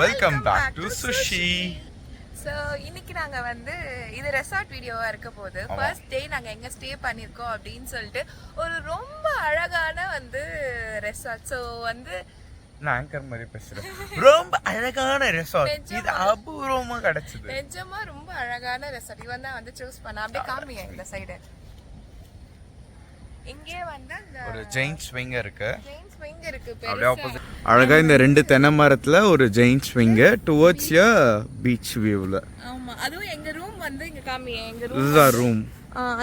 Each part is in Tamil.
Welcome back to Sushi. So இன்னைக்கு நாங்கள் வந்து இது ரெசார்ட் வீடியோவாக இருக்க போது ஃபர்ஸ்ட் டே நாங்கள் எங்கே ஸ்டே பண்ணியிருக்கோம் அப்படின்னு சொல்லிட்டு ஒரு ரொம்ப அழகான வந்து ரெசார்ட். ஸோ வந்து நான் ஆங்கர் மாதிரி பேசுறேன். ரொம்ப அழகான ரெசார்ட், இது அபூர்வமாக கிடைச்சது. நிஜமா ரொம்ப அழகான ரெசார்ட். இவன் தான் வந்து சூஸ் பண்ண. அப்படியே காமிங்க இந்த சைடு. இங்கே வந்து அந்த ஒரு ஜெயின் ஸ்விங் இருக்கு. அப்படியே ஆப்போசிட் அழகா இந்த ரெண்டு தென்னை மரத்துல ஒரு ஜெயின் ஸ்விங் டுவர்ட்ஸ் ய பீச் வியூல. ஆமா, அதுவும் எங்க ரூம் வந்து இங்க காமிங்க. எங்க ரூம் இதுதான் ரூம்.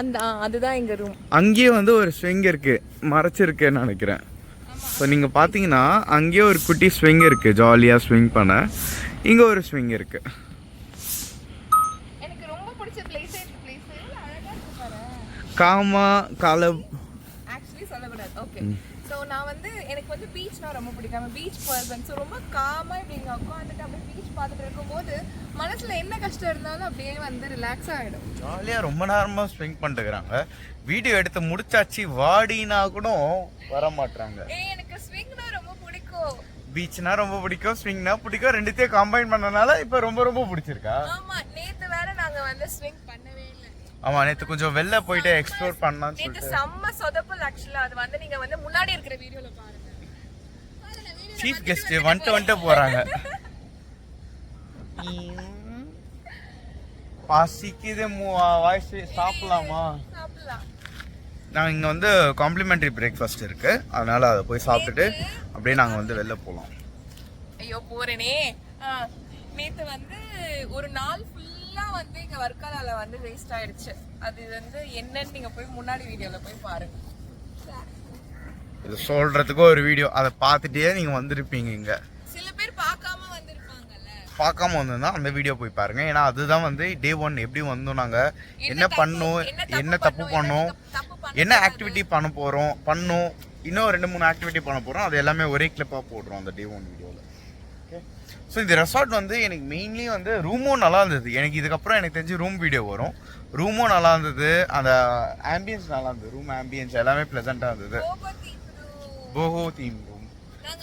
அந்த அதுதான் எங்க ரூம். அங்கேயே வந்து ஒரு ஸ்விங் இருக்கு, மறைச்சிருக்கேன்னு நினைக்கிறேன். ஸோ நீங்க பாத்தீங்கன்னா அங்கேயே ஒரு குட்டி ஸ்விங் இருக்கு, ஜாலியா ஸ்விங் பண்ண. இங்க ஒரு ஸ்விங் இருக்கு. எனக்கு ரொம்ப பிடிச்ச பிளேஸ் அழகா இருக்கு பாரு. காமா கால ஆக்சுவலி சொல்லக்கூடாது. ஓகே, ஸோ நான் வந்து எனக்கு வந்து பீச்னா ரொம்ப பிடிக்கும். Beach person. ஸோ ரொம்ப காமாக இப்படி இங்கே உட்காந்துட்டு அப்படியே பீச் பார்த்துட்டு இருக்கும்போது மனசில் என்ன கஷ்டம் இருந்தாலும் அப்படியே வந்து ரிலாக்ஸ் ஆகிடும். ஜாலியாக ரொம்ப நேரமாக ஸ்விங் பண்ணிட்டுக்கிறாங்க. வீடியோ எடுத்து முடிச்சாச்சு, வாடினா கூட வர மாட்டாங்க. எனக்கு ஸ்விங்னா ரொம்ப பிடிக்கும். பீச்னா ரொம்ப பிடிக்கும், ஸ்விங்னா பிடிக்கும். ரெண்டுத்தையும் கம்பைன் பண்ணனால இப்போ ரொம்ப ரொம்ப பிடிச்சிருக்கா. ஆமாம், நேற்று வேற நாங்கள் வந்து ஸ்விங் பண்ணவே இல்லை. ஆமா, நேத்து கொஞ்சம் வெளில போயிட்டு எக்ஸ்ப்ளோர் பண்ணலாம்னு சொல்லிட்டு. நேத்து செம்ம சொதப்பல். ஆக்சுவலா அது வந்து நீங்க வந்து முன்னாடி இருக்கிற வீடியோல பாருங்க. சீஃப் கெஸ்ட் வந்துட்டு போறாங்க. பாசிக்குது, வாய்ஸ் சாப்பிடலாமா? சாப்பிடலாம். நாங்கள் இங்கே வந்து காம்ப்ளிமெண்ட்ரி பிரேக்ஃபாஸ்ட் இருக்கு, அதனால அதை போய் சாப்பிட்டுட்டு அப்படியே நாங்கள் வந்து வெளில போகலாம். ஐயோ போறேனே. நேத்து வந்து ஒரு நாள் வந்து இங்க வர்க்கலால வந்து வேஸ்ட் ஆயிடுச்சு. அது வந்து என்னன்னு நீங்க போய் முன்னாடி வீடியோல போய் பாருங்க. இது சொல்றதுக்கு ஒரு வீடியோ, அதை பார்த்துட்டே நீங்க வந்திருப்பீங்க. இங்க சில பேர் பார்க்காம வந்திருப்பாங்கல்ல. பார்க்காம வந்தா அந்த வீடியோ போய் பாருங்க. ஏன்னா அதுதான் வந்து டே 1 எப்படி வந்தோம், நாங்க என்ன பண்ணோம், என்ன தப்பு பண்ணோம், என்ன ஆக்டிவிட்டி பண்ண போறோம், பண்ணோம், இன்னும் 2-3 ஆக்டிவிட்டி பண்ண போறோம். அது எல்லாமே ஒரே கிளிப்பா போடுறோம் அந்த டே 1 வீடியோல. ஸோ இந்த ரெசார்ட் வந்து எனக்கு மெயின்லி வந்து ரூமும் நல்லா இருந்தது. எனக்கு இதுக்கப்புறம் எனக்கு தெரிஞ்சு ரூம் வீடியோ வரும். ரூமும் நல்லா இருந்தது, அந்த ஆம்பியன்ஸ் நல்லா இருந்தது. ரூம் ஆம்பியன்ஸ் எல்லாமே ப்ளசண்ட்டாக இருந்தது. போஹோ தீம் ரூம்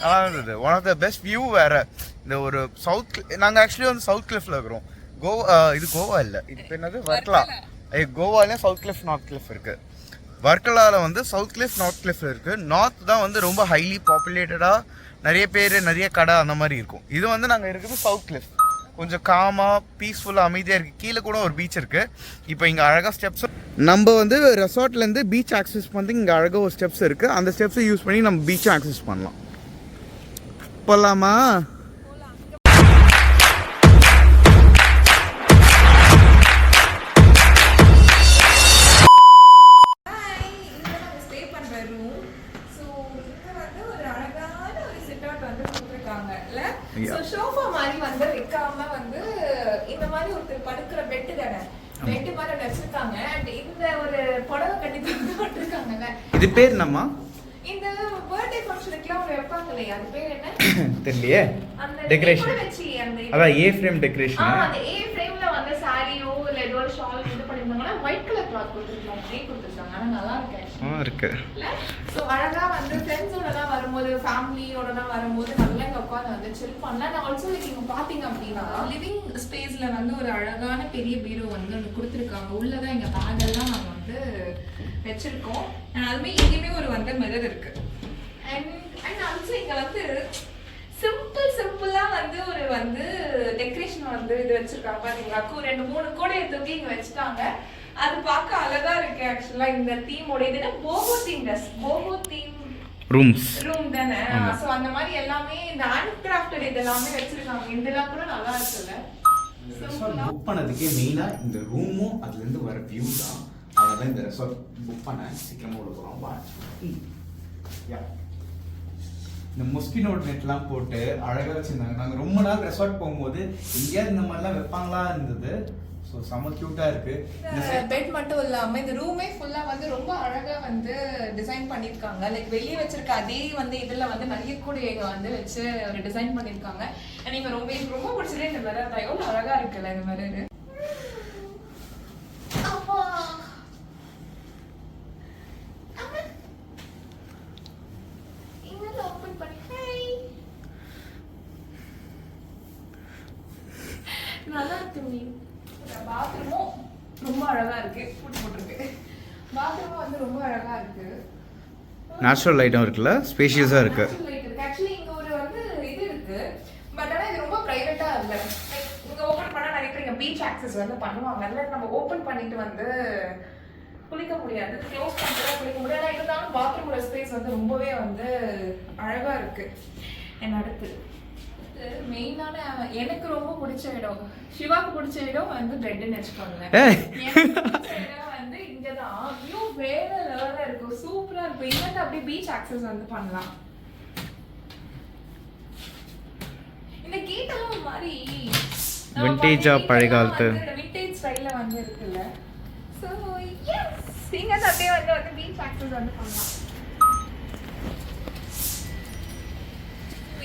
நல்லா இருந்தது. One of the best view வேற. இந்த ஒரு சவுத், நாங்கள் ஆக்சுவலி வந்து சவுத் கிளிஃப்ல இருக்கிறோம். கோவா, இது கோவா இல்லை, இது என்னது வர்க்கலா. கோவாலே சவுத் கிளிஃப், நார்த் கிளிஃப் இருக்கு. வர்க்கலால வந்து சவுத் கிளிஃப், நார்த் கிளிஃப் இருக்கு. நார்த் தான் வந்து ரொம்ப ஹைலி பாப்புலேட்டடா, நிறைய பேர், நிறைய கடை அந்த மாதிரி இருக்கும். இது வந்து நாங்கள் இருக்கிறது சவுத் கிளிஃப், கொஞ்சம் காமா பீஸ்ஃபுல்லாக அமைதியாக இருக்குது. கீழே கூட ஒரு பீச் இருக்குது. இப்போ இங்கே அழகாக ஸ்டெப்ஸ், நம்ம வந்து ரெசார்ட்லேருந்து பீச் ஆக்சஸ் பண்ணி இங்கே அழகாக ஒரு ஸ்டெப்ஸ் இருக்குது. அந்த ஸ்டெப்ஸை யூஸ் பண்ணி நம்ம பீச்சை ஆக்சஸ் பண்ணலாம். போகலாமா? சோஃபா மாதிரி வந்து வைக்காம வந்து இந்த மாதிரி ஒரு படுக்கிற பெட் தானே, பெட் மாதிரி வச்சிருக்காங்க. அண்ட் இந்த ஒரு புடவை கட்டி போட்டுருக்காங்கல்ல, இது பேர் என்னம்மா? இந்த பர்த்டே ஃபங்க்ஷனுக்குலாம் ஒரு வைப்பாங்க இல்லையா, அது பேர் என்ன தெரியலையே. அந்த டெக்கரேஷன் வச்சு அந்த அதான் ஏ ஃப்ரேம் டெக்கரேஷன். அந்த ஏ ஃப்ரேம்ல வந்து சாரியோ இல்ல ஏதோ ஒரு ஷால் இது பண்ணிருந்தாங்கன்னா ஒயிட் கலர் கிளாத் கொடுத்துருக்காங்க, ட்ரீ கொடுத்துருக்காங்க. ஆனா நல்லா இருக்கு இருக்கு. ஸோ அழகா வந்து ஃப்ரெண்ட்ஸோடலாம் வரும்போது, ஃபேமிலியோடலாம் வரும்போது நல்லா இங்கே உட்காந்து வந்து சில் பண்ணலாம். நான் ஆல்சோ லைக் இங்கே பார்த்தீங்க அப்படின்னா லிவிங் ஸ்பேஸ்ல வந்து ஒரு அழகான பெரிய பீரோ வந்து ஒன்று கொடுத்துருக்காங்க. உள்ளதான் எங்கள் பேக்கெல்லாம் நாங்கள் வந்து வச்சிருக்கோம். அதுமே இங்கேயுமே ஒரு வந்து மிரர் இருக்கு. அண்ட் ஆல்சோ இங்கே வந்து சிம்பிளா வந்து ஒரு வந்து டெக்கரேஷன் வந்து இது வச்சிருக்காங்க பாத்தீங்களா. 2-3 கூட தூக்கி இங்க வச்சுட்டாங்க. அது பார்க்க அழகா இருக்கு. ஆக்சுவலா இந்த தீமோட இது போஹோ தீம் ட்ரெஸ், போஹோ தீம் ரூம் தானே. சோ அந்த மாதிரி எல்லாமே இந்த ஹேண்ட் கிராஃப்டட் இதெல்லாமே வச்சிருக்காங்க. இதெல்லாம் கூட நல்லா இருக்குல்ல. புக் பண்ணதுக்கே மெயினா இந்த ரூமும் அதுல இருந்து வர வியூ தான். அதனால இந்த ரெசார்ட் புக் பண்ண சீக்கிரமா உள்ள போறோம். இந்த மொஸ்கினோ நெட்லாம் போட்டு அழகா வச்சிருந்தாங்க. நாங்கள் ரொம்ப நாள் ரெசார்ட் போகும்போது எங்கேயாவது இந்த மாதிரிலாம் வைப்பாங்களா இருந்தது. ஸோ செம்ம க்யூட்டாக இருக்கு. பெட் மட்டும் இல்லாமல் இந்த ரூமே ஃபுல்லாக வந்து ரொம்ப அழகாக வந்து டிசைன் பண்ணியிருக்காங்க. லைக் வெளியே வச்சிருக்க அதே வந்து இதில் வந்து நிறைய கூடையை வந்து வச்சு ஒரு டிசைன் பண்ணியிருக்காங்க. நீங்கள் ரொம்ப பிடிச்சதே இந்த மிரர் தான். எவ்வளோ அழகாக இருக்குல்ல இந்த மிரர். நல்லா இருக்கு மீன். பாத்ரூமும் ரொம்ப அழகா இருக்கு. பூட்டி போட்டிருக்கு. பாத்ரூமும் வந்து ரொம்ப அழகா இருக்கு. நேச்சுரல் லைட்டும் இருக்குல்ல, ஸ்பேஷியஸாக இருக்கு. ஆக்சுவலி இங்க ஒரு வந்து இது இருக்கு, பட் ஆனால் இது ரொம்ப ப்ரைவேட்டா இல்லை. இங்க ஓப்பன் பண்ணா நிறைய பேர் இங்க பீச் ஆக்சஸ் வந்து பண்ணுவாங்க. அதில் நம்ம ஓப்பன் பண்ணிட்டு வந்து குளிக்க முடியாது, க்ளோஸ் பண்ணிட்டு குளிக்க முடியாது. இருந்தாலும் பாத்ரூமோட ஸ்பேஸ் வந்து ரொம்பவே வந்து அழகா இருக்கு. என்ன அடுத்து மெயினான எனக்கு ரொம்ப பிடிச்ச இடம், சிவாக்கு பிடிச்ச இடம் வந்து பெட்னு வச்சுக்கோங்க. இடம் வந்து இங்கதான் வியூ வேற லெவல்ல இருக்கும், சூப்பரா இருக்கும். இங்க வந்து அப்படியே பீச் ஆக்சஸ் வந்து பண்ணலாம். இந்த கேட் எல்லாம் ஒரு மாதிரி விண்டேஜா, பழைய காலத்து விண்டேஜ் ஸ்டைல்ல வந்து இருக்குல்ல. சோ எஸ், இங்க வந்து அப்படியே வந்து பீச் ஆக்சஸ் வந்து பண்ணலாம்.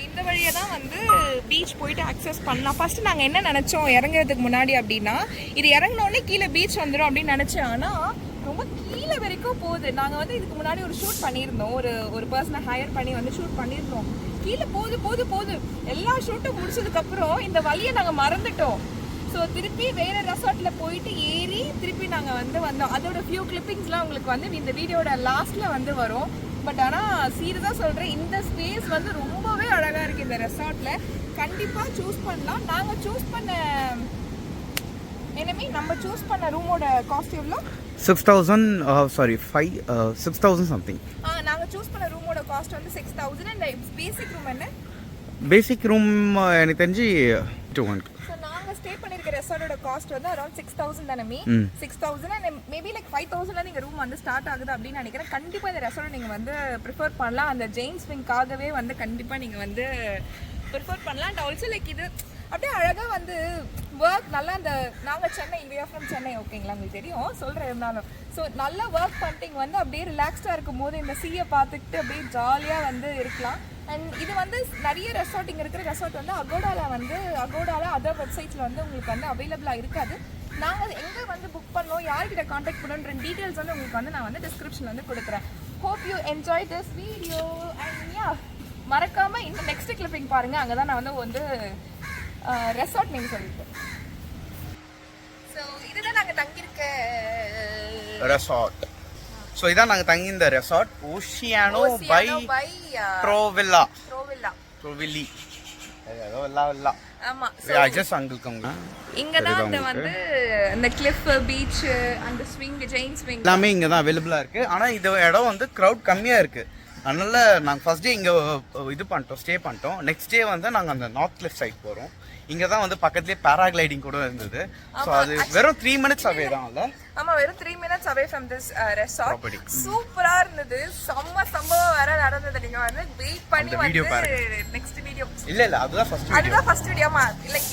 இந்த வழியாக தான் வந்து பீச் போயிட்டு அக்சஸ் பண்ணலாம். ஃபர்ஸ்ட் நாங்கள் என்ன நினச்சோம் இறங்குறதுக்கு முன்னாடி அப்படின்னா, இது இறங்கினோடனே கீழே பீச் வந்துடும் அப்படின்னு நினச்சேன். ஆனால் ரொம்ப கீழே வரைக்கும் போகுது. நாங்கள் வந்து இதுக்கு முன்னாடி ஒரு ஷூட் பண்ணியிருந்தோம், ஒரு பர்சனை ஹையர் பண்ணி வந்து ஷூட் பண்ணியிருந்தோம். கீழே போகுது எல்லா ஷூட்டும் முடிச்சதுக்கப்புறம் இந்த வழியை நாங்கள் மறந்துட்டோம். ஸோ திருப்பி வேறு ரெசார்ட்டில் போயிட்டு ஏறி திருப்பி நாங்கள் வந்து வந்தோம். அதோட ஃபியூ கிளிப்பிங்ஸ்லாம் உங்களுக்கு வந்து இந்த வீடியோட லாஸ்ட்டில் வந்து வரும். பட் ஆனால் சீரியஸாக சொல்கிறேன், இந்த ஸ்பேஸ் வந்து ரொம்பவே அழகாக இருக்குது. இந்த ரெசார்ட்டில் கண்டிப்பாக சூஸ் பண்ணலாம். நாங்கள் சூஸ் பண்ண நம்ம சூஸ் பண்ண ரூமோட காஸ்ட் எவ்வளோ? 6,000 சாரி 6,000 சம்திங். நாங்கள் சூஸ் பண்ண ரூமோட காஸ்ட் வந்து 6,000. அண்ட் பேசிக் ரூம் என்ன? பேசிக் ரூம் எனக்கு தெரிஞ்சு 200. ஸோ நாங்கள் ஸ்டே பண்ணியிருக்க ரெசார்ட்டோட காஸ்ட் வந்து அரௌண்ட் 6,000 தானே. 6,000 அண்ட் மேபி லைக் 5,000 நீங்கள் ரூம் வந்து ஸ்டார்ட் ஆகுது அப்படின்னு நினைக்கிறேன். கண்டிப்பாக இந்த ரெசார்ட்டை நீங்கள் வந்து ப்ரிஃபர் பண்ணலாம். அந்த ஜெயின் ஸ்விங்காகவே வந்து கண்டிப்பாக நீங்கள் வந்து ப்ரிஃபர் பண்ணலாம். அண்ட் ஆல்சோ லைக் இது அப்படியே அழகாக வந்து ஒர்க் நல்லா அந்த நாங்கள் சென்னை, இந்தியா ஃப்ரம் சென்னை, ஓகேங்களா, உங்களுக்கு தெரியும் சொல்கிறேன் இருந்தாலும். ஸோ நல்லா ஒர்க் பண்ணிட்டு வந்து அப்படியே ரிலாக்ஸ்டாக இருக்கும் போது இந்த சீயை பார்த்துக்கிட்டு அப்படியே ஜாலியாக வந்து இருக்கலாம். அண்ட் இது வந்து நிறைய ரெசார்ட், இங்கே இருக்கிற ரெசார்ட் வந்து அகோடாவில் அதர் வெப்சைட்ஸில் வந்து உங்களுக்கு வந்து அவைலபிளாக இருக்காது. நாங்கள் எங்கே வந்து புக் பண்ணோம், யார்கிட்ட காண்டாக்ட் பண்ணோன்ற டீட்டெயில்ஸ் வந்து உங்களுக்கு வந்து நான் வந்து டிஸ்கிரிப்ஷனில் வந்து கொடுக்குறேன். Hope you enjoy this video. And yeah, மறக்காமல் இந்த நெக்ஸ்ட் கிளிப்பிங் பாருங்கள். அங்கே தான் நான் வந்து ரெசார்ட் நேம் சொல்லிட்டேன். ஸோ இதுதான் நாங்கள் தங்கியிருக்க ரெசார்ட். ஸோ இதான் நாங்கள் தங்கி இந்த ரெசார்ட், ஓஷியானோ பை ட்ரோவில்லா. ஆமா, இங்க தான் அந்த வந்து அந்த கிளிஃப், பீச், அந்த ஸ்விங், ஜெயின் ஸ்விங் எல்லாமே இங்க தான் அவைலபிளா இருக்கு. ஆனா இந்த இடம் வந்து கிரவுட் கம்மியா இருக்கு. அதனால நாங்கள் ஃபர்ஸ்ட் டே இங்கே இது பண்ணிட்டோம், ஸ்டே பண்ணிட்டோம். நெக்ஸ்ட் டே வந்து நாங்கள் அந்த நார்த் கிளிஃப் சைட் போகிறோம். இங்கே தான் வந்து பக்கத்துலேயே பேராகிளைடிங் கூட இருந்தது. ஸோ அது வெறும் 3 minutes அவே தான். இல்லை, ஆமாம், வெறும் 3 minutes away from this resort. சூப்பராக இருந்தது, செம்ம சம்பவம் வேற நடந்தது. நீங்கள் வந்து வெயிட் பண்ணி வீடியோ பாருங்க. நெக்ஸ்ட் வீடியோ இல்லை அதுதான் first video. Like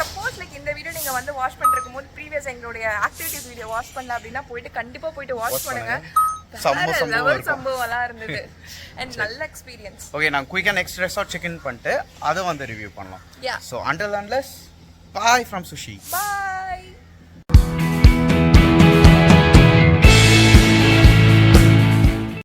suppose like இந்த வீடியோ நீங்கள் வந்து வாட்ச் பண்ணிருக்கும் போது ப்ரீவியஸ் எங்களுடைய ஆக்டிவிட்டிஸ் வீடியோ வாட்ச் பண்ணல அப்படின்னா கண்டிப்பாக போயிட்டு வாட்ச் பண்ணுங்க. சம்பவம்லாம் இருந்தது அண்ட் நல்ல எக்ஸ்பீரியன்ஸ். ஓகே, நான் குயிக்கா நெக்ஸ்ட் ரெசார்ட் செக் இன் பண்ணிட்டு அதை வந்து ரிவ்யூ பண்ணலாம். Yeah. So until then, bye from Sushi. Bye.